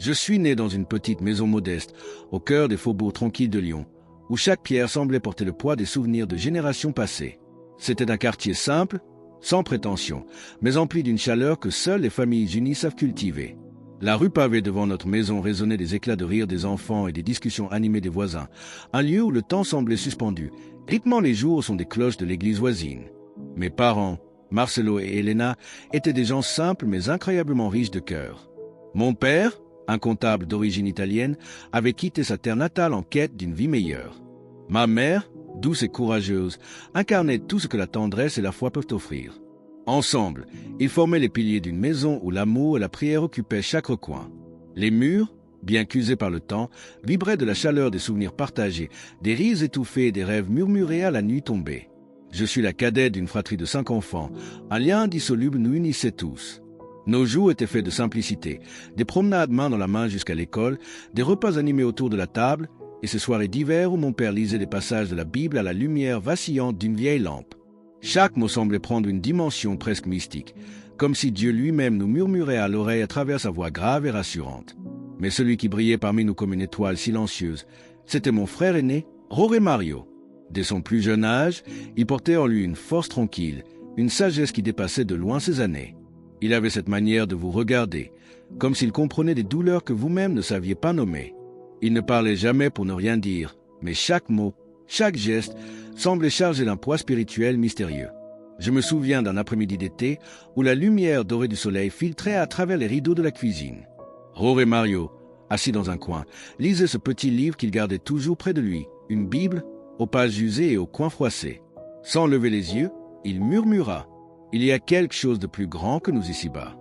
Je suis né dans une petite maison modeste, au cœur des faubourgs tranquilles de Lyon, où chaque pierre semblait porter le poids des souvenirs de générations passées. C'était un quartier simple, sans prétention, mais empli d'une chaleur que seules les familles unies savent cultiver. La rue pavée devant notre maison résonnait des éclats de rire des enfants et des discussions animées des voisins, un lieu où le temps semblait suspendu, rythmant les jours au son des cloches de l'église voisine. Mes parents, Marcelo et Elena, étaient des gens simples mais incroyablement riches de cœur. Mon père, un comptable d'origine italienne, avait quitté sa terre natale en quête d'une vie meilleure. Ma mère, douce et courageuse, incarnait tout ce que la tendresse et la foi peuvent offrir. Ensemble, ils formaient les piliers d'une maison où l'amour et la prière occupaient chaque recoin. Les murs, bien qu'usés par le temps, vibraient de la chaleur des souvenirs partagés, des rires étouffés et des rêves murmurés à la nuit tombée. Je suis la cadette d'une fratrie de 5 enfants. Un lien indissoluble nous unissait tous. Nos jours étaient faits de simplicité, des promenades main dans la main jusqu'à l'école, des repas animés autour de la table, et ces soirées d'hiver où mon père lisait des passages de la Bible à la lumière vacillante d'une vieille lampe. Chaque mot semblait prendre une dimension presque mystique, comme si Dieu lui-même nous murmurait à l'oreille à travers sa voix grave et rassurante. Mais celui qui brillait parmi nous comme une étoile silencieuse, c'était mon frère aîné, Jorge Mario. Dès son plus jeune âge, il portait en lui une force tranquille, une sagesse qui dépassait de loin ses années. Il avait cette manière de vous regarder, comme s'il comprenait des douleurs que vous-même ne saviez pas nommer. Il ne parlait jamais pour ne rien dire, mais chaque mot, chaque geste, semblait chargé d'un poids spirituel mystérieux. Je me souviens d'un après-midi d'été où la lumière dorée du soleil filtrait à travers les rideaux de la cuisine. Jorge Mario, assis dans un coin, lisait ce petit livre qu'il gardait toujours près de lui, une Bible, aux pages usées et aux coins froissés. Sans lever les yeux, il murmura « Il y a quelque chose de plus grand que nous ici-bas ».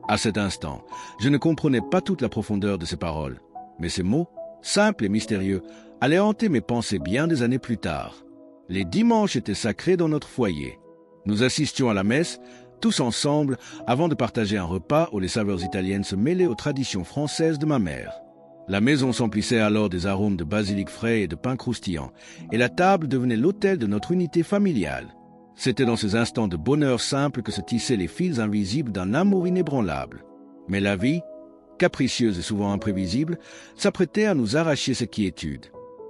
À cet instant, je ne comprenais pas toute la profondeur de ces paroles, mais ces mots, simples et mystérieux, allaient hanter mes pensées bien des années plus tard. Les dimanches étaient sacrés dans notre foyer. Nous assistions à la messe, tous ensemble, avant de partager un repas où les saveurs italiennes se mêlaient aux traditions françaises de ma mère. La maison s'emplissait alors des arômes de basilic frais et de pain croustillant, et la table devenait l'autel de notre unité familiale. C'était dans ces instants de bonheur simple que se tissaient les fils invisibles d'un amour inébranlable. Mais la vie, capricieuse et souvent imprévisible, s'apprêtait à nous arracher cette quiétude.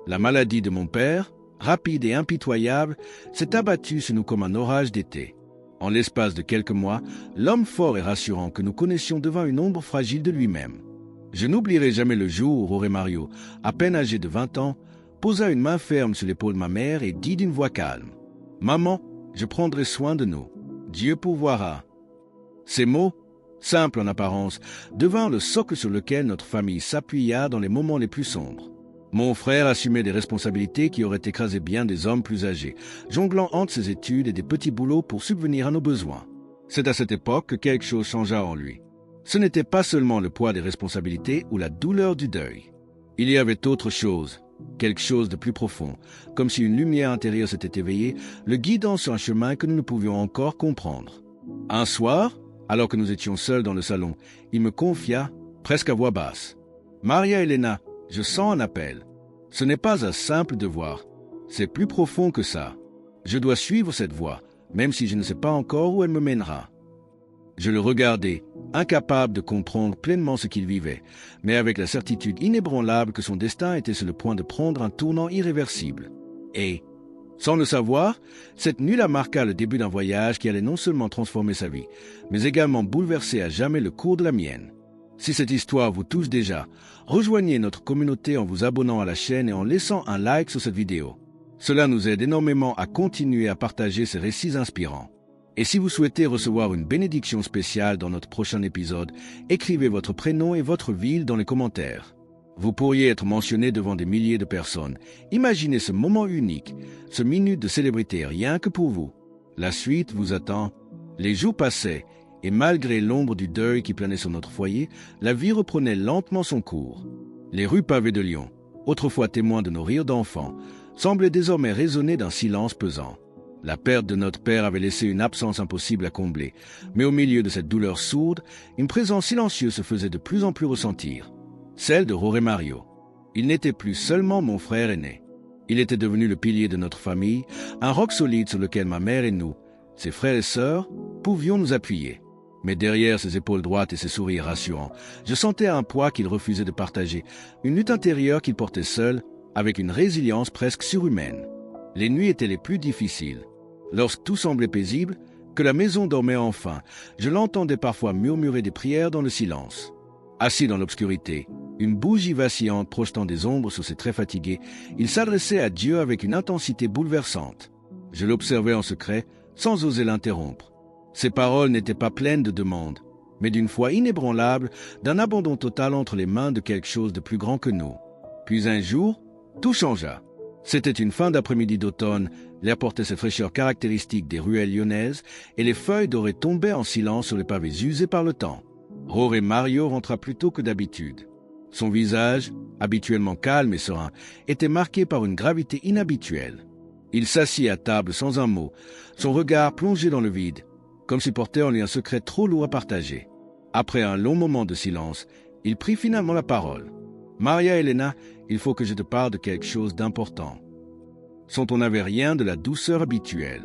La maladie de mon père, rapide et impitoyable, s'est abattue sur nous comme un orage d'été. En l'espace de quelques mois, l'homme fort et rassurant que nous connaissions devint une ombre fragile de lui-même. Je n'oublierai jamais le jour où Jorge Mario, à peine âgé de 20 ans, posa une main ferme sur l'épaule de ma mère et dit d'une voix calme « Maman, je prendrai soin de nous. Dieu pourvoira. » Ces mots, simples en apparence, devinrent le socle sur lequel notre famille s'appuya dans les moments les plus sombres. Mon frère assumait des responsabilités qui auraient écrasé bien des hommes plus âgés, jonglant entre ses études et des petits boulots pour subvenir à nos besoins. C'est à cette époque que quelque chose changea en lui. Ce n'était pas seulement le poids des responsabilités ou la douleur du deuil. Il y avait autre chose, quelque chose de plus profond, comme si une lumière intérieure s'était éveillée, le guidant sur un chemin que nous ne pouvions encore comprendre. Un soir, alors que nous étions seuls dans le salon, il me confia, presque à voix basse, « Maria Elena, je sens un appel. Ce n'est pas un simple devoir. C'est plus profond que ça. Je dois suivre cette voie, même si je ne sais pas encore où elle me mènera. » Je le regardais, incapable de comprendre pleinement ce qu'il vivait, mais avec la certitude inébranlable que son destin était sur le point de prendre un tournant irréversible. Et, sans le savoir, cette nuit-là marqua le début d'un voyage qui allait non seulement transformer sa vie, mais également bouleverser à jamais le cours de la mienne. Si cette histoire vous touche déjà, rejoignez notre communauté en vous abonnant à la chaîne et en laissant un like sur cette vidéo. Cela nous aide énormément à continuer à partager ces récits inspirants. Et si vous souhaitez recevoir une bénédiction spéciale dans notre prochain épisode, écrivez votre prénom et votre ville dans les commentaires. Vous pourriez être mentionné devant des milliers de personnes. Imaginez ce moment unique, ce minute de célébrité rien que pour vous. La suite vous attend. Les jours passaient, et malgré l'ombre du deuil qui planait sur notre foyer, la vie reprenait lentement son cours. Les rues pavées de Lyon, autrefois témoins de nos rires d'enfants, semblaient désormais résonner d'un silence pesant. La perte de notre père avait laissé une absence impossible à combler, mais au milieu de cette douleur sourde, une présence silencieuse se faisait de plus en plus ressentir, celle de Jorge Mario. Il n'était plus seulement mon frère aîné. Il était devenu le pilier de notre famille, un roc solide sur lequel ma mère et nous, ses frères et sœurs, pouvions nous appuyer. Mais derrière ses épaules droites et ses sourires rassurants, je sentais un poids qu'il refusait de partager, une lutte intérieure qu'il portait seul, avec une résilience presque surhumaine. Les nuits étaient les plus difficiles. Lorsque tout semblait paisible, que la maison dormait enfin, je l'entendais parfois murmurer des prières dans le silence. Assis dans l'obscurité, une bougie vacillante projetant des ombres sur ses traits fatigués, il s'adressait à Dieu avec une intensité bouleversante. Je l'observais en secret, sans oser l'interrompre. Ses paroles n'étaient pas pleines de demandes, mais d'une foi inébranlable, d'un abandon total entre les mains de quelque chose de plus grand que nous. Puis un jour, tout changea. C'était une fin d'après-midi d'automne, l'air portait cette fraîcheur caractéristique des ruelles lyonnaises, et les feuilles dorées tombaient en silence sur les pavés usés par le temps. Jorge Mario rentra plus tôt que d'habitude. Son visage, habituellement calme et serein, était marqué par une gravité inhabituelle. Il s'assit à table sans un mot, son regard plongé dans le vide, comme s'il portait en lui un secret trop lourd à partager. Après un long moment de silence, il prit finalement la parole. « Maria Elena, il faut que je te parle de quelque chose d'important. » Son ton n'avait rien de la douceur habituelle.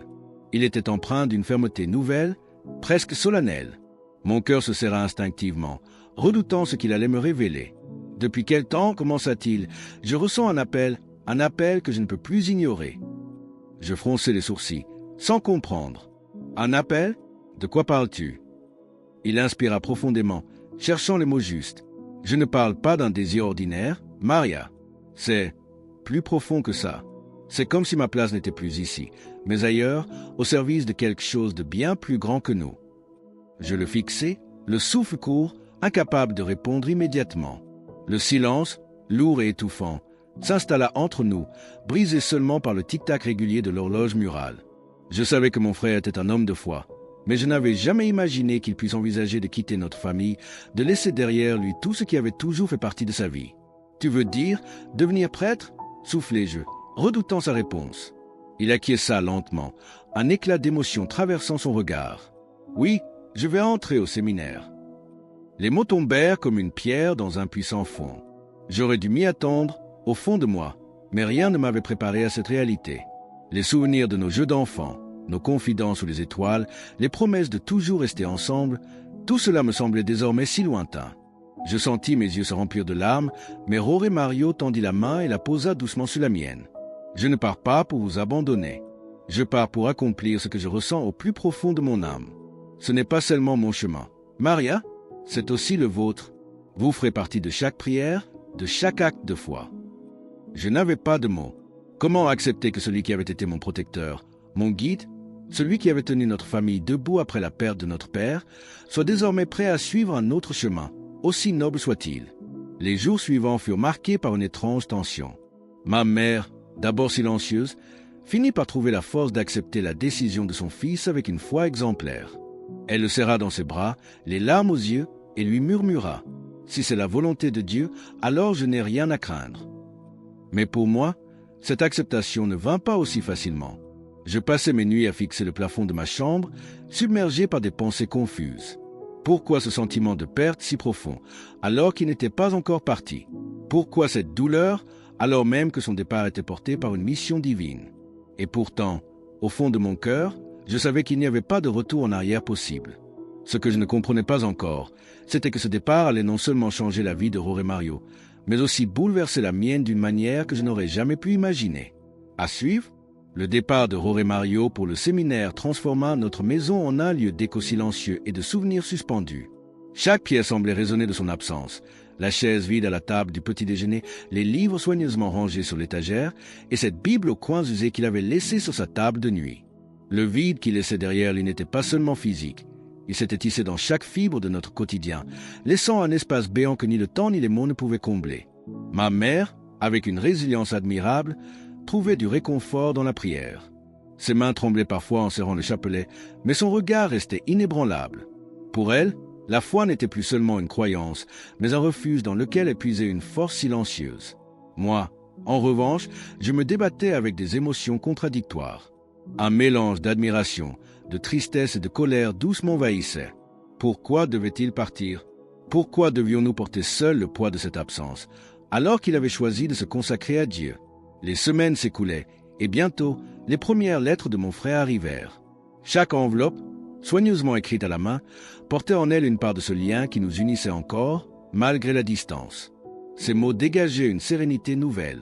Il était empreint d'une fermeté nouvelle, presque solennelle. Mon cœur se serra instinctivement, redoutant ce qu'il allait me révéler. « Depuis quel temps, commença-t-il, je ressens un appel que je ne peux plus ignorer. » Je fronçai les sourcils, sans comprendre. « Un appel ? De quoi parles-tu » Il inspira profondément, cherchant les mots justes. « Je ne parle pas d'un désir ordinaire, Maria. C'est plus profond que ça. C'est comme si ma place n'était plus ici, mais ailleurs, au service de quelque chose de bien plus grand que nous. » Je le fixai, le souffle court, incapable de répondre immédiatement. Le silence, lourd et étouffant, s'installa entre nous, brisé seulement par le tic-tac régulier de l'horloge murale. Je savais que mon frère était un homme de foi, mais je n'avais jamais imaginé qu'il puisse envisager de quitter notre famille, de laisser derrière lui tout ce qui avait toujours fait partie de sa vie. « Tu veux dire devenir prêtre ?» soufflai-je, redoutant sa réponse. Il acquiesça lentement, un éclat d'émotion traversant son regard. « Oui, je vais entrer au séminaire. » Les mots tombèrent comme une pierre dans un puissant fond. J'aurais dû m'y attendre, au fond de moi, mais rien ne m'avait préparé à cette réalité. Les souvenirs de nos jeux d'enfants, nos confidences sous les étoiles, les promesses de toujours rester ensemble, tout cela me semblait désormais si lointain. Je sentis mes yeux se remplir de larmes, mais Jorge Mario tendit la main et la posa doucement sur la mienne. « Je ne pars pas pour vous abandonner. Je pars pour accomplir ce que je ressens au plus profond de mon âme. Ce n'est pas seulement mon chemin. Maria, c'est aussi le vôtre. Vous ferez partie de chaque prière, de chaque acte de foi. » Je n'avais pas de mots. Comment accepter que celui qui avait été mon protecteur, mon guide, celui qui avait tenu notre famille debout après la perte de notre père, soit désormais prêt à suivre un autre chemin, aussi noble soit-il? Les jours suivants furent marqués par une étrange tension. Ma mère, d'abord silencieuse, finit par trouver la force d'accepter la décision de son fils avec une foi exemplaire. Elle le serra dans ses bras, les larmes aux yeux, et lui murmura « Si c'est la volonté de Dieu, alors je n'ai rien à craindre. » Mais pour moi, cette acceptation ne vint pas aussi facilement. Je passais mes nuits à fixer le plafond de ma chambre, submergé par des pensées confuses. Pourquoi ce sentiment de perte si profond, alors qu'il n'était pas encore parti? Pourquoi cette douleur, alors même que son départ était porté par une mission divine? Et pourtant, au fond de mon cœur, je savais qu'il n'y avait pas de retour en arrière possible. Ce que je ne comprenais pas encore, c'était que ce départ allait non seulement changer la vie de Jorge Mario, mais aussi bouleverser la mienne d'une manière que je n'aurais jamais pu imaginer. À suivre, le départ de Jorge Mario pour le séminaire transforma notre maison en un lieu d'écho silencieux et de souvenirs suspendus. Chaque pièce semblait résonner de son absence. La chaise vide à la table du petit déjeuner, les livres soigneusement rangés sur l'étagère, et cette Bible aux coins usés qu'il avait laissée sur sa table de nuit. Le vide qu'il laissait derrière lui n'était pas seulement physique. Il s'était tissé dans chaque fibre de notre quotidien, laissant un espace béant que ni le temps ni les mots ne pouvaient combler. Ma mère, avec une résilience admirable, trouvait du réconfort dans la prière. Ses mains tremblaient parfois en serrant le chapelet, mais son regard restait inébranlable. Pour elle, la foi n'était plus seulement une croyance, mais un refuge dans lequel elle puisait une force silencieuse. Moi, en revanche, je me débattais avec des émotions contradictoires. Un mélange d'admiration, de tristesse et de colère douce m'envahissait. Pourquoi devait-il partir? Pourquoi devions-nous porter seuls le poids de cette absence, alors qu'il avait choisi de se consacrer à Dieu? Les semaines s'écoulaient, et bientôt, les premières lettres de mon frère arrivèrent. Chaque enveloppe, soigneusement écrite à la main, portait en elle une part de ce lien qui nous unissait encore, malgré la distance. Ces mots dégageaient une sérénité nouvelle.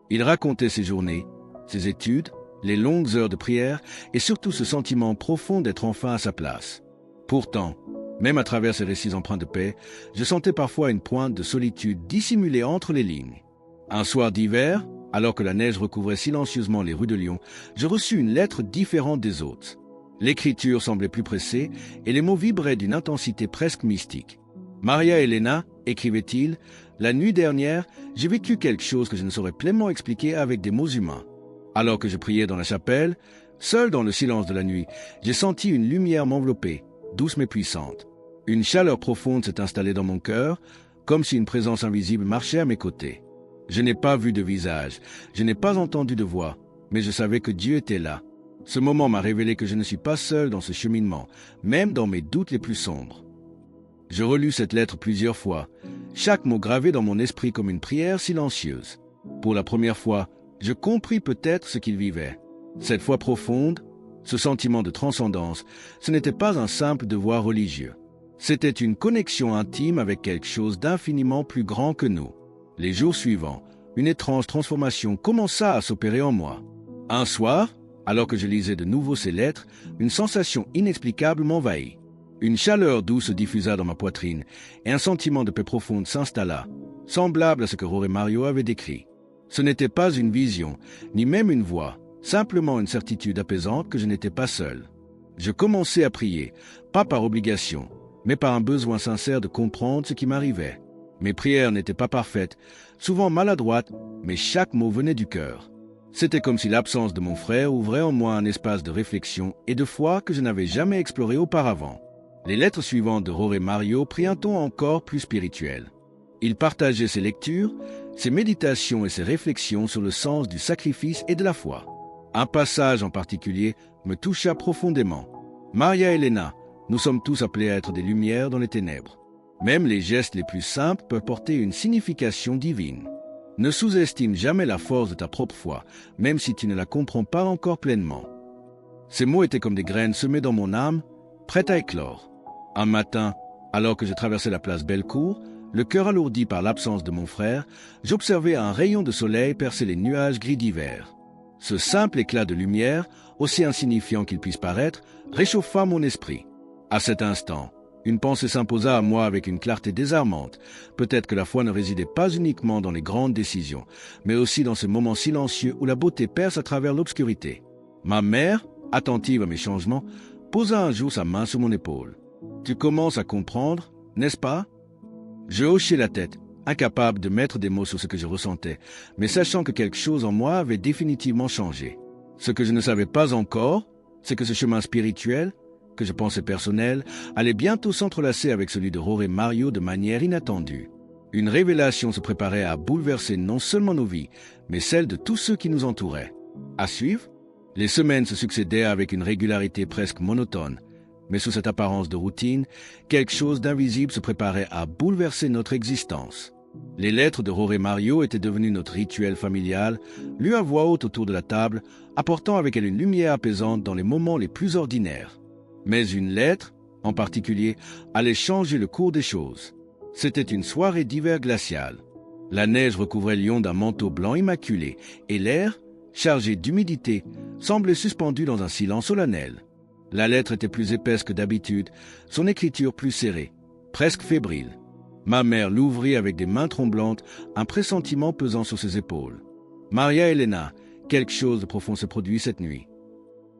Il racontait ses journées, ses études, les longues heures de prière et surtout ce sentiment profond d'être enfin à sa place. Pourtant, même à travers ces récits empreints de paix, je sentais parfois une pointe de solitude dissimulée entre les lignes. Un soir d'hiver, alors que la neige recouvrait silencieusement les rues de Lyon, je reçus une lettre différente des autres. L'écriture semblait plus pressée et les mots vibraient d'une intensité presque mystique. « Maria Elena, écrivait-il, la nuit dernière, j'ai vécu quelque chose que je ne saurais pleinement expliquer avec des mots humains. Alors que je priais dans la chapelle, seul dans le silence de la nuit, j'ai senti une lumière m'envelopper, douce mais puissante. Une chaleur profonde s'est installée dans mon cœur, comme si une présence invisible marchait à mes côtés. Je n'ai pas vu de visage, je n'ai pas entendu de voix, mais je savais que Dieu était là. Ce moment m'a révélé que je ne suis pas seul dans ce cheminement, même dans mes doutes les plus sombres. Je relus cette lettre plusieurs fois, chaque mot gravé dans mon esprit comme une prière silencieuse. Pour la première fois, je compris peut-être ce qu'il vivait. Cette foi profonde, ce sentiment de transcendance, ce n'était pas un simple devoir religieux. C'était une connexion intime avec quelque chose d'infiniment plus grand que nous. Les jours suivants, une étrange transformation commença à s'opérer en moi. Un soir, alors que je lisais de nouveau ces lettres, une sensation inexplicable m'envahit. Une chaleur douce se diffusa dans ma poitrine et un sentiment de paix profonde s'installa, semblable à ce que Jorge Mario avait décrit. Ce n'était pas une vision, ni même une voix, simplement une certitude apaisante que je n'étais pas seul. Je commençai à prier, pas par obligation, mais par un besoin sincère de comprendre ce qui m'arrivait. Mes prières n'étaient pas parfaites, souvent maladroites, mais chaque mot venait du cœur. C'était comme si l'absence de mon frère ouvrait en moi un espace de réflexion et de foi que je n'avais jamais exploré auparavant. Les lettres suivantes de Jorge Mario prirent un ton encore plus spirituel. Il partageait ses lectures, ses méditations et ses réflexions sur le sens du sacrifice et de la foi. Un passage en particulier me toucha profondément. « Maria Elena, nous sommes tous appelés à être des lumières dans les ténèbres. Même les gestes les plus simples peuvent porter une signification divine. Ne sous-estime jamais la force de ta propre foi, même si tu ne la comprends pas encore pleinement. » Ces mots étaient comme des graines semées dans mon âme, prêtes à éclore. Un matin, alors que je traversais la place Bellecour, le cœur alourdi par l'absence de mon frère, j'observais un rayon de soleil percer les nuages gris d'hiver. Ce simple éclat de lumière, aussi insignifiant qu'il puisse paraître, réchauffa mon esprit. À cet instant, une pensée s'imposa à moi avec une clarté désarmante. Peut-être que la foi ne résidait pas uniquement dans les grandes décisions, mais aussi dans ces moments silencieux où la beauté perce à travers l'obscurité. Ma mère, attentive à mes changements, posa un jour sa main sur mon épaule. « Tu commences à comprendre, n'est-ce pas ?» Je hochai la tête, incapable de mettre des mots sur ce que je ressentais, mais sachant que quelque chose en moi avait définitivement changé. Ce que je ne savais pas encore, c'est que ce chemin spirituel, que je pensais personnel, allait bientôt s'entrelacer avec celui de Jorge Mario de manière inattendue. Une révélation se préparait à bouleverser non seulement nos vies, mais celles de tous ceux qui nous entouraient. À suivre, les semaines se succédaient avec une régularité presque monotone, mais sous cette apparence de routine, quelque chose d'invisible se préparait à bouleverser notre existence. Les lettres de Jorge Mario étaient devenues notre rituel familial, lues à voix haute autour de la table, apportant avec elle une lumière apaisante dans les moments les plus ordinaires. Mais une lettre, en particulier, allait changer le cours des choses. C'était une soirée d'hiver glacial. La neige recouvrait Lyon d'un manteau blanc immaculé, et l'air, chargé d'humidité, semblait suspendu dans un silence solennel. La lettre était plus épaisse que d'habitude, son écriture plus serrée, presque fébrile. Ma mère l'ouvrit avec des mains tremblantes, un pressentiment pesant sur ses épaules. « Maria Elena, quelque chose de profond se produit cette nuit. »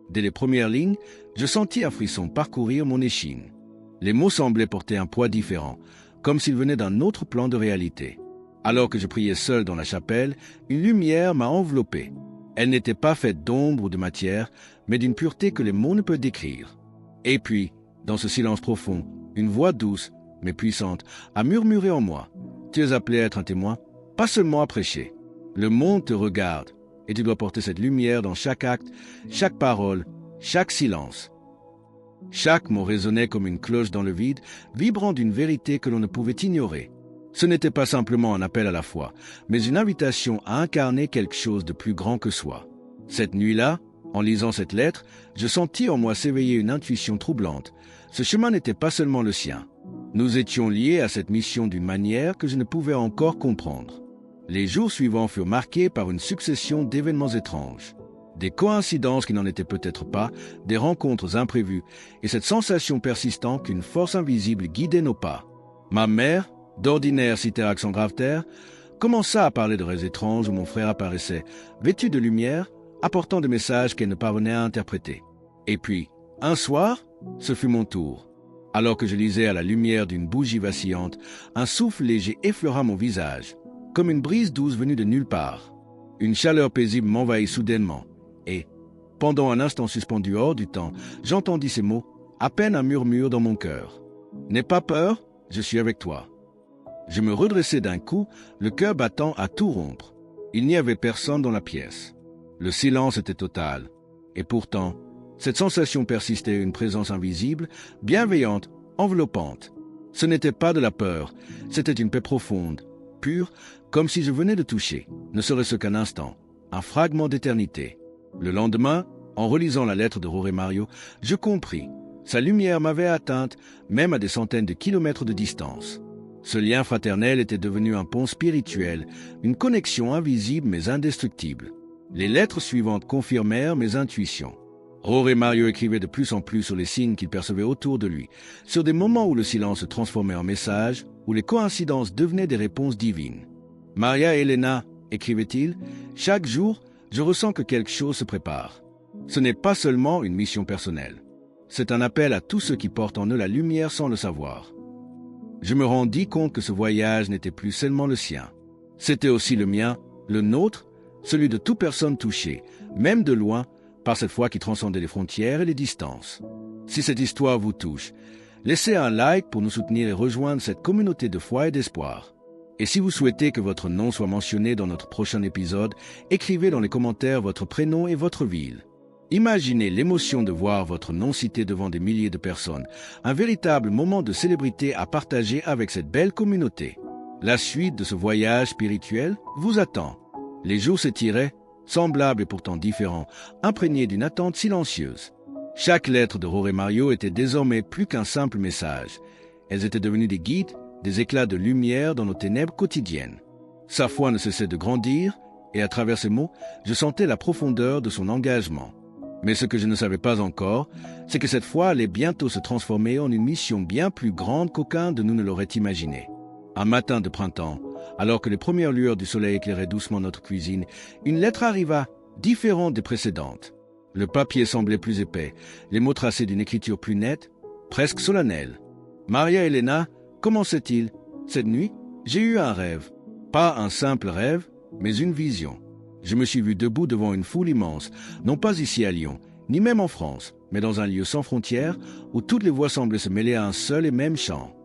Dès les premières lignes, je sentis un frisson parcourir mon échine. Les mots semblaient porter un poids différent, comme s'ils venaient d'un autre plan de réalité. Alors que je priais seul dans la chapelle, une lumière m'a enveloppé. Elle n'était pas faite d'ombre ou de matière, mais d'une pureté que les mots ne peuvent décrire. Et puis, dans ce silence profond, une voix douce, mais puissante, a murmuré en moi. « Tu es appelé à être un témoin, pas seulement à prêcher. Le monde te regarde, et tu dois porter cette lumière dans chaque acte, chaque parole, chaque silence. » Chaque mot résonnait comme une cloche dans le vide, vibrant d'une vérité que l'on ne pouvait ignorer. Ce n'était pas simplement un appel à la foi, mais une invitation à incarner quelque chose de plus grand que soi. Cette nuit-là, En lisant cette lettre, je sentis en moi s'éveiller une intuition troublante. Ce chemin n'était pas seulement le sien. Nous étions liés à cette mission d'une manière que je ne pouvais encore comprendre. Les jours suivants furent marqués par une succession d'événements étranges. Des coïncidences qui n'en étaient peut-être pas, des rencontres imprévues, et cette sensation persistante qu'une force invisible guidait nos pas. Ma mère, d'ordinaire cité à accent grave terre, commença à parler de rêves étranges où mon frère apparaissait, vêtu de lumière, apportant des messages qu'elle ne parvenait à interpréter. Et puis, un soir, ce fut mon tour. Alors que je lisais à la lumière d'une bougie vacillante, un souffle léger effleura mon visage, comme une brise douce venue de nulle part. Une chaleur paisible m'envahit soudainement, et, pendant un instant suspendu hors du temps, j'entendis ces mots, à peine un murmure dans mon cœur. « N'aie pas peur, je suis avec toi. » Je me redressai d'un coup, le cœur battant à tout rompre. Il n'y avait personne dans la pièce. Le silence était total. Et pourtant, cette sensation persistait, une présence invisible, bienveillante, enveloppante. Ce n'était pas de la peur, c'était une paix profonde, pure, comme si je venais de toucher, ne serait-ce qu'un instant, un fragment d'éternité. Le lendemain, en relisant la lettre de Jorge Mario, je compris. Sa lumière m'avait atteinte, même à des centaines de kilomètres de distance. Ce lien fraternel était devenu un pont spirituel, une connexion invisible mais indestructible. Les lettres suivantes confirmèrent mes intuitions. Jorge Mario écrivait de plus en plus sur les signes qu'il percevait autour de lui, sur des moments où le silence se transformait en message, où les coïncidences devenaient des réponses divines. « Maria Elena, écrivait-il, chaque jour, je ressens que quelque chose se prépare. Ce n'est pas seulement une mission personnelle. C'est un appel à tous ceux qui portent en eux la lumière sans le savoir. » Je me rendis compte que ce voyage n'était plus seulement le sien. C'était aussi le mien, le nôtre, celui de toute personne touchée, même de loin, par cette foi qui transcendait les frontières et les distances. Si cette histoire vous touche, laissez un like pour nous soutenir et rejoindre cette communauté de foi et d'espoir. Et si vous souhaitez que votre nom soit mentionné dans notre prochain épisode, écrivez dans les commentaires votre prénom et votre ville. Imaginez l'émotion de voir votre nom cité devant des milliers de personnes, un véritable moment de célébrité à partager avec cette belle communauté. La suite de ce voyage spirituel vous attend. Les jours s'étiraient, semblables et pourtant différents, imprégnés d'une attente silencieuse. Chaque lettre de Jorge Mario était désormais plus qu'un simple message. Elles étaient devenues des guides, des éclats de lumière dans nos ténèbres quotidiennes. Sa foi ne cessait de grandir, et à travers ces mots, je sentais la profondeur de son engagement. Mais ce que je ne savais pas encore, c'est que cette foi allait bientôt se transformer en une mission bien plus grande qu'aucun de nous ne l'aurait imaginé. Un matin de printemps, alors que les premières lueurs du soleil éclairaient doucement notre cuisine, une lettre arriva, différente des précédentes. Le papier semblait plus épais, les mots tracés d'une écriture plus nette, presque solennelle. « Maria Elena, commençait-il. Cette nuit, j'ai eu un rêve. Pas un simple rêve, mais une vision. Je me suis vu debout devant une foule immense, non pas ici à Lyon, ni même en France, mais dans un lieu sans frontières, où toutes les voix semblaient se mêler à un seul et même chant.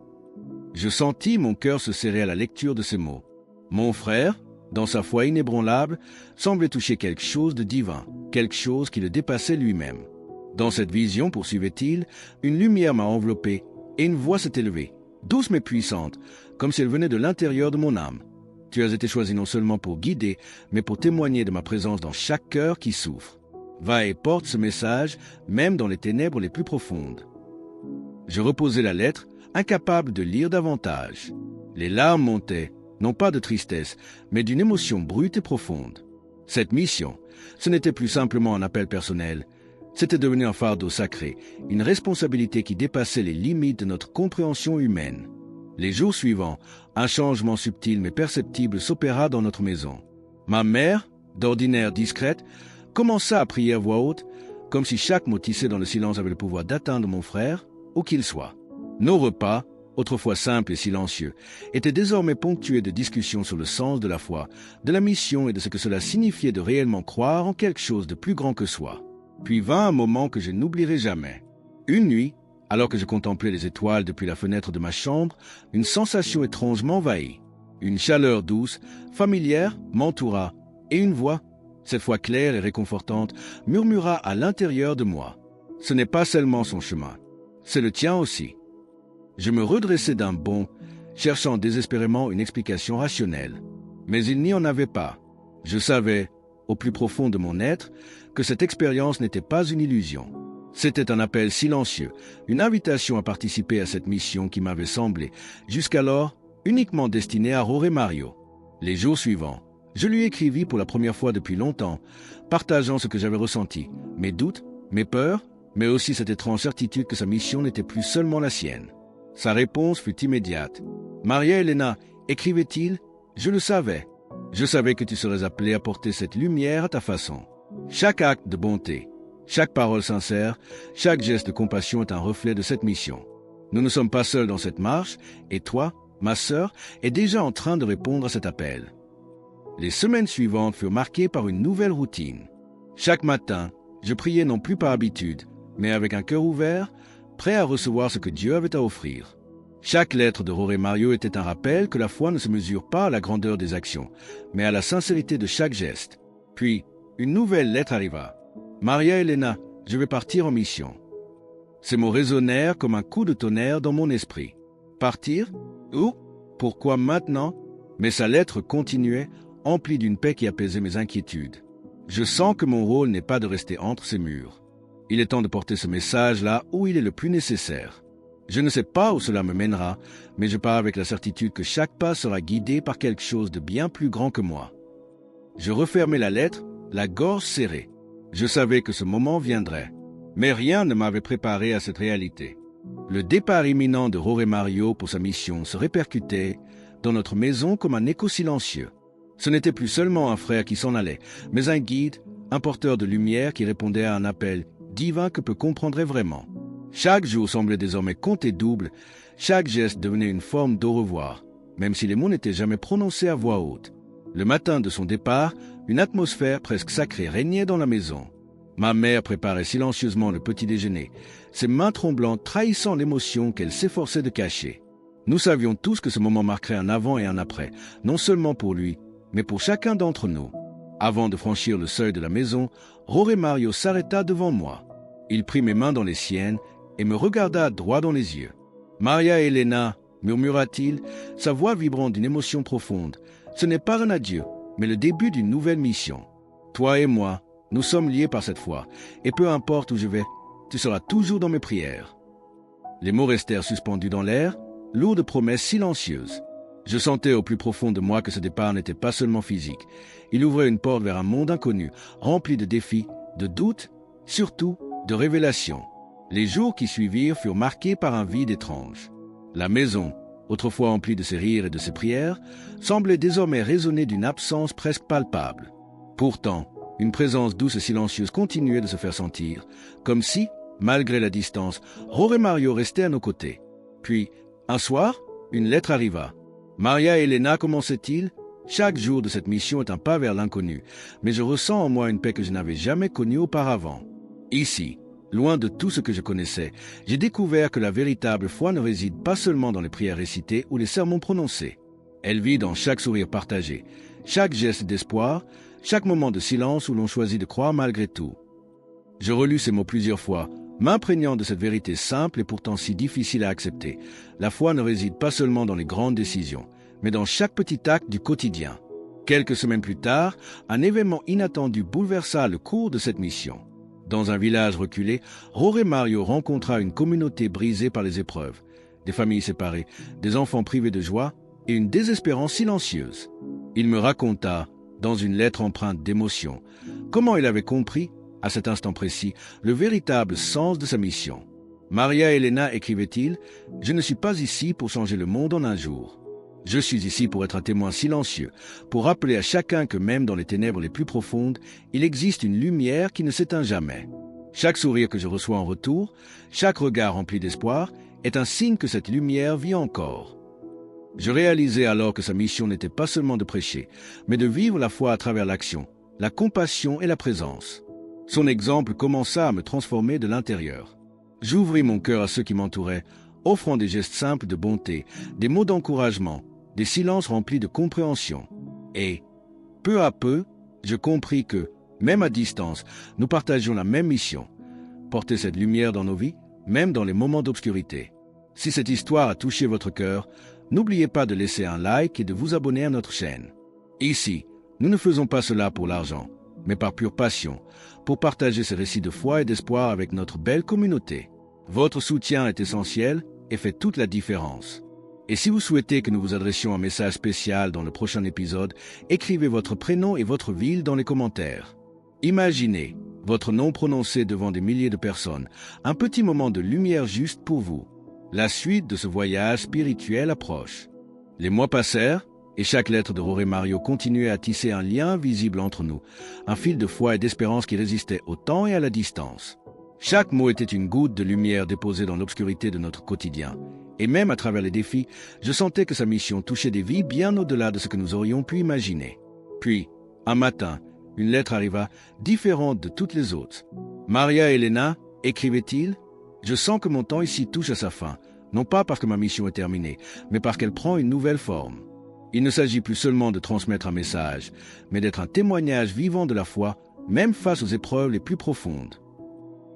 Je sentis mon cœur se serrer à la lecture de ces mots. Mon frère, dans sa foi inébranlable, semblait toucher quelque chose de divin, quelque chose qui le dépassait lui-même. Dans cette vision, poursuivait-il, une lumière m'a enveloppé, et une voix s'est élevée, douce mais puissante, comme si elle venait de l'intérieur de mon âme. Tu as été choisi non seulement pour guider, mais pour témoigner de ma présence dans chaque cœur qui souffre. Va et porte ce message, même dans les ténèbres les plus profondes. Je reposai la lettre, incapable de lire davantage. Les larmes montaient, non pas de tristesse, mais d'une émotion brute et profonde. Cette mission, ce n'était plus simplement un appel personnel, c'était devenu un fardeau sacré, une responsabilité qui dépassait les limites de notre compréhension humaine. Les jours suivants, un changement subtil mais perceptible s'opéra dans notre maison. Ma mère, d'ordinaire discrète, commença à prier à voix haute, comme si chaque mot tissé dans le silence avait le pouvoir d'atteindre mon frère, où qu'il soit. Nos repas, autrefois simples et silencieux, étaient désormais ponctués de discussions sur le sens de la foi, de la mission et de ce que cela signifiait de réellement croire en quelque chose de plus grand que soi. Puis vint un moment que je n'oublierai jamais. Une nuit, alors que je contemplais les étoiles depuis la fenêtre de ma chambre, une sensation étrange m'envahit. Une chaleur douce, familière, m'entoura, et une voix, cette fois claire et réconfortante, murmura à l'intérieur de moi. Ce n'est pas seulement son chemin, c'est le tien aussi. Je me redressai d'un bond, cherchant désespérément une explication rationnelle. Mais il n'y en avait pas. Je savais, au plus profond de mon être, que cette expérience n'était pas une illusion. C'était un appel silencieux, une invitation à participer à cette mission qui m'avait semblé, jusqu'alors, uniquement destinée à Jorge Mario. Les jours suivants, je lui écrivis pour la première fois depuis longtemps, partageant ce que j'avais ressenti, mes doutes, mes peurs, mais aussi cette étrange certitude que sa mission n'était plus seulement la sienne. Sa réponse fut immédiate. « Maria Elena, écrivait-il, je le savais. Je savais que tu serais appelée à porter cette lumière à ta façon. Chaque acte de bonté, chaque parole sincère, chaque geste de compassion est un reflet de cette mission. Nous ne sommes pas seuls dans cette marche, et toi, ma sœur, es déjà en train de répondre à cet appel. » Les semaines suivantes furent marquées par une nouvelle routine. Chaque matin, je priais non plus par habitude, mais avec un cœur ouvert, prêt à recevoir ce que Dieu avait à offrir. Chaque lettre de Jorge Mario était un rappel que la foi ne se mesure pas à la grandeur des actions, mais à la sincérité de chaque geste. Puis, une nouvelle lettre arriva. « Maria Elena, je vais partir en mission. » Ces mots résonnèrent comme un coup de tonnerre dans mon esprit. Partir? Où? Pourquoi maintenant? Mais sa lettre continuait, emplie d'une paix qui apaisait mes inquiétudes. Je sens que mon rôle n'est pas de rester entre ces murs. Il est temps de porter ce message là où il est le plus nécessaire. Je ne sais pas où cela me mènera, mais je pars avec la certitude que chaque pas sera guidé par quelque chose de bien plus grand que moi. Je refermai la lettre, la gorge serrée. Je savais que ce moment viendrait, mais rien ne m'avait préparé à cette réalité. Le départ imminent de Jorge Mario pour sa mission se répercutait dans notre maison comme un écho silencieux. Ce n'était plus seulement un frère qui s'en allait, mais un guide, un porteur de lumière qui répondait à un appel divin que peu comprendraient vraiment. Chaque jour semblait désormais compter double, chaque geste devenait une forme d'au revoir, même si les mots n'étaient jamais prononcés à voix haute. Le matin de son départ, une atmosphère presque sacrée régnait dans la maison. Ma mère préparait silencieusement le petit déjeuner, ses mains tremblantes trahissant l'émotion qu'elle s'efforçait de cacher. Nous savions tous que ce moment marquerait un avant et un après, non seulement pour lui, mais pour chacun d'entre nous. Avant de franchir le seuil de la maison, Jorge Mario s'arrêta devant moi. Il prit mes mains dans les siennes et me regarda droit dans les yeux. « Maria Elena, murmura-t-il, sa voix vibrant d'une émotion profonde, ce n'est pas un adieu, mais le début d'une nouvelle mission. Toi et moi, nous sommes liés par cette foi, et peu importe où je vais, tu seras toujours dans mes prières. » Les mots restèrent suspendus dans l'air, lourds de promesses silencieuses. Je sentais au plus profond de moi que ce départ n'était pas seulement physique. Il ouvrait une porte vers un monde inconnu, rempli de défis, de doutes, surtout de révélations. Les jours qui suivirent furent marqués par un vide étrange. La maison, autrefois emplie de ses rires et de ses prières, semblait désormais résonner d'une absence presque palpable. Pourtant, une présence douce et silencieuse continuait de se faire sentir, comme si, malgré la distance, Jorge Mario restait à nos côtés. Puis, un soir, une lettre arriva. Maria Elena, commençait-il, chaque jour de cette mission est un pas vers l'inconnu, mais je ressens en moi une paix que je n'avais jamais connue auparavant. Ici, loin de tout ce que je connaissais, j'ai découvert que la véritable foi ne réside pas seulement dans les prières récitées ou les sermons prononcés. Elle vit dans chaque sourire partagé, chaque geste d'espoir, chaque moment de silence où l'on choisit de croire malgré tout. Je relus ces mots plusieurs fois, m'imprégnant de cette vérité simple et pourtant si difficile à accepter. La foi ne réside pas seulement dans les grandes décisions, mais dans chaque petit acte du quotidien. Quelques semaines plus tard, un événement inattendu bouleversa le cours de cette mission. Dans un village reculé, Jorge Mario rencontra une communauté brisée par les épreuves, des familles séparées, des enfants privés de joie et une désespérance silencieuse. Il me raconta, dans une lettre empreinte d'émotion, comment il avait compris, à cet instant précis, le véritable sens de sa mission. Maria Elena, écrivait-il, « Je ne suis pas ici pour changer le monde en un jour. Je suis ici pour être un témoin silencieux, pour rappeler à chacun que même dans les ténèbres les plus profondes, il existe une lumière qui ne s'éteint jamais. Chaque sourire que je reçois en retour, chaque regard rempli d'espoir, est un signe que cette lumière vit encore. » Je réalisais alors que sa mission n'était pas seulement de prêcher, mais de vivre la foi à travers l'action, la compassion et la présence. Son exemple commença à me transformer de l'intérieur. J'ouvris mon cœur à ceux qui m'entouraient, offrant des gestes simples de bonté, des mots d'encouragement, des silences remplis de compréhension. Et, peu à peu, je compris que, même à distance, nous partagions la même mission, porter cette lumière dans nos vies, même dans les moments d'obscurité. Si cette histoire a touché votre cœur, n'oubliez pas de laisser un like et de vous abonner à notre chaîne. Ici, nous ne faisons pas cela pour l'argent, mais par pure passion, pour partager ces récits de foi et d'espoir avec notre belle communauté. Votre soutien est essentiel et fait toute la différence. Et si vous souhaitez que nous vous adressions un message spécial dans le prochain épisode, écrivez votre prénom et votre ville dans les commentaires. Imaginez votre nom prononcé devant des milliers de personnes, un petit moment de lumière juste pour vous. La suite de ce voyage spirituel approche. Les mois passèrent, et chaque lettre de Jorge Mario continuait à tisser un lien invisible entre nous, un fil de foi et d'espérance qui résistait au temps et à la distance. Chaque mot était une goutte de lumière déposée dans l'obscurité de notre quotidien. Et même à travers les défis, je sentais que sa mission touchait des vies bien au-delà de ce que nous aurions pu imaginer. Puis, un matin, une lettre arriva, différente de toutes les autres. « Maria Elena, écrivait-il, je sens que mon temps ici touche à sa fin, non pas parce que ma mission est terminée, mais parce qu'elle prend une nouvelle forme. Il ne s'agit plus seulement de transmettre un message, mais d'être un témoignage vivant de la foi, même face aux épreuves les plus profondes. »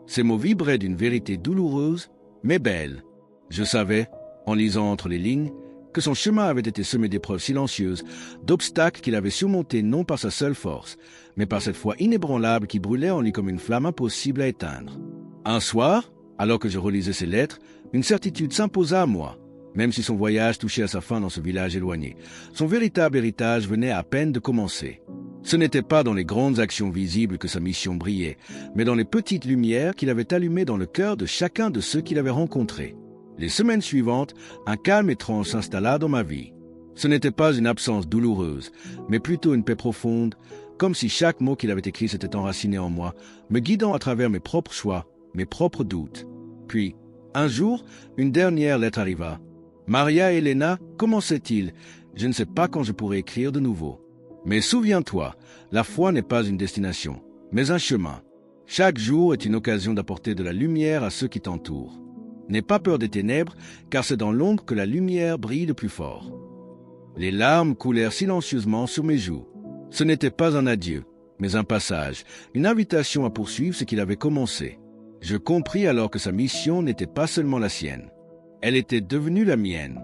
Ces mots vibraient d'une vérité douloureuse, mais belle. Je savais, en lisant entre les lignes, que son chemin avait été semé d'épreuves silencieuses, d'obstacles qu'il avait surmontés non par sa seule force, mais par cette foi inébranlable qui brûlait en lui comme une flamme impossible à éteindre. Un soir, alors que je relisais ses lettres, une certitude s'imposa à moi. Même si son voyage touchait à sa fin dans ce village éloigné, son véritable héritage venait à peine de commencer. Ce n'était pas dans les grandes actions visibles que sa mission brillait, mais dans les petites lumières qu'il avait allumées dans le cœur de chacun de ceux qu'il avait rencontrés. Les semaines suivantes, un calme étrange s'installa dans ma vie. Ce n'était pas une absence douloureuse, mais plutôt une paix profonde, comme si chaque mot qu'il avait écrit s'était enraciné en moi, me guidant à travers mes propres choix, mes propres doutes. Puis, un jour, une dernière lettre arriva. « Maria Elena, commençait-il, je ne sais pas quand je pourrai écrire de nouveau. Mais souviens-toi, la foi n'est pas une destination, mais un chemin. Chaque jour est une occasion d'apporter de la lumière à ceux qui t'entourent. N'aie pas peur des ténèbres, car c'est dans l'ombre que la lumière brille le plus fort. » Les larmes coulèrent silencieusement sur mes joues. Ce n'était pas un adieu, mais un passage, une invitation à poursuivre ce qu'il avait commencé. Je compris alors que sa mission n'était pas seulement la sienne. Elle était devenue la mienne,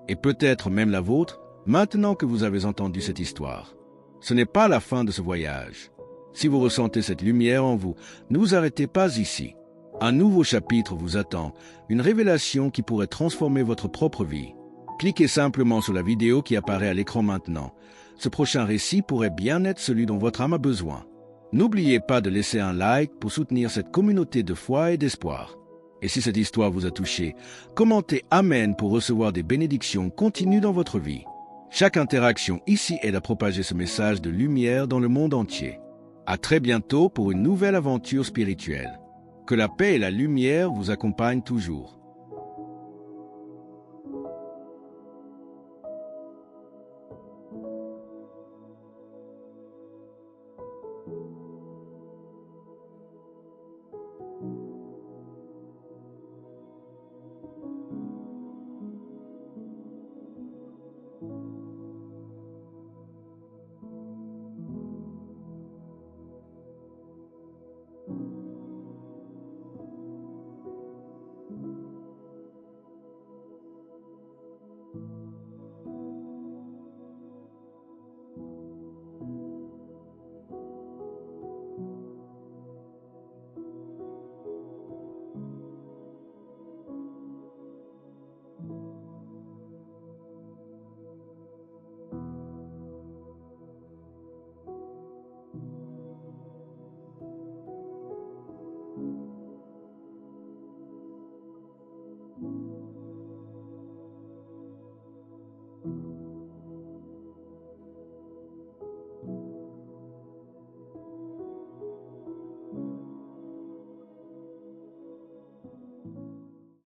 et peut-être même la vôtre, maintenant que vous avez entendu cette histoire. Ce n'est pas la fin de ce voyage. Si vous ressentez cette lumière en vous, ne vous arrêtez pas ici. Un nouveau chapitre vous attend, une révélation qui pourrait transformer votre propre vie. Cliquez simplement sur la vidéo qui apparaît à l'écran maintenant. Ce prochain récit pourrait bien être celui dont votre âme a besoin. N'oubliez pas de laisser un like pour soutenir cette communauté de foi et d'espoir. Et si cette histoire vous a touché, commentez Amen pour recevoir des bénédictions continues dans votre vie. Chaque interaction ici aide à propager ce message de lumière dans le monde entier. À très bientôt pour une nouvelle aventure spirituelle. Que la paix et la lumière vous accompagnent toujours.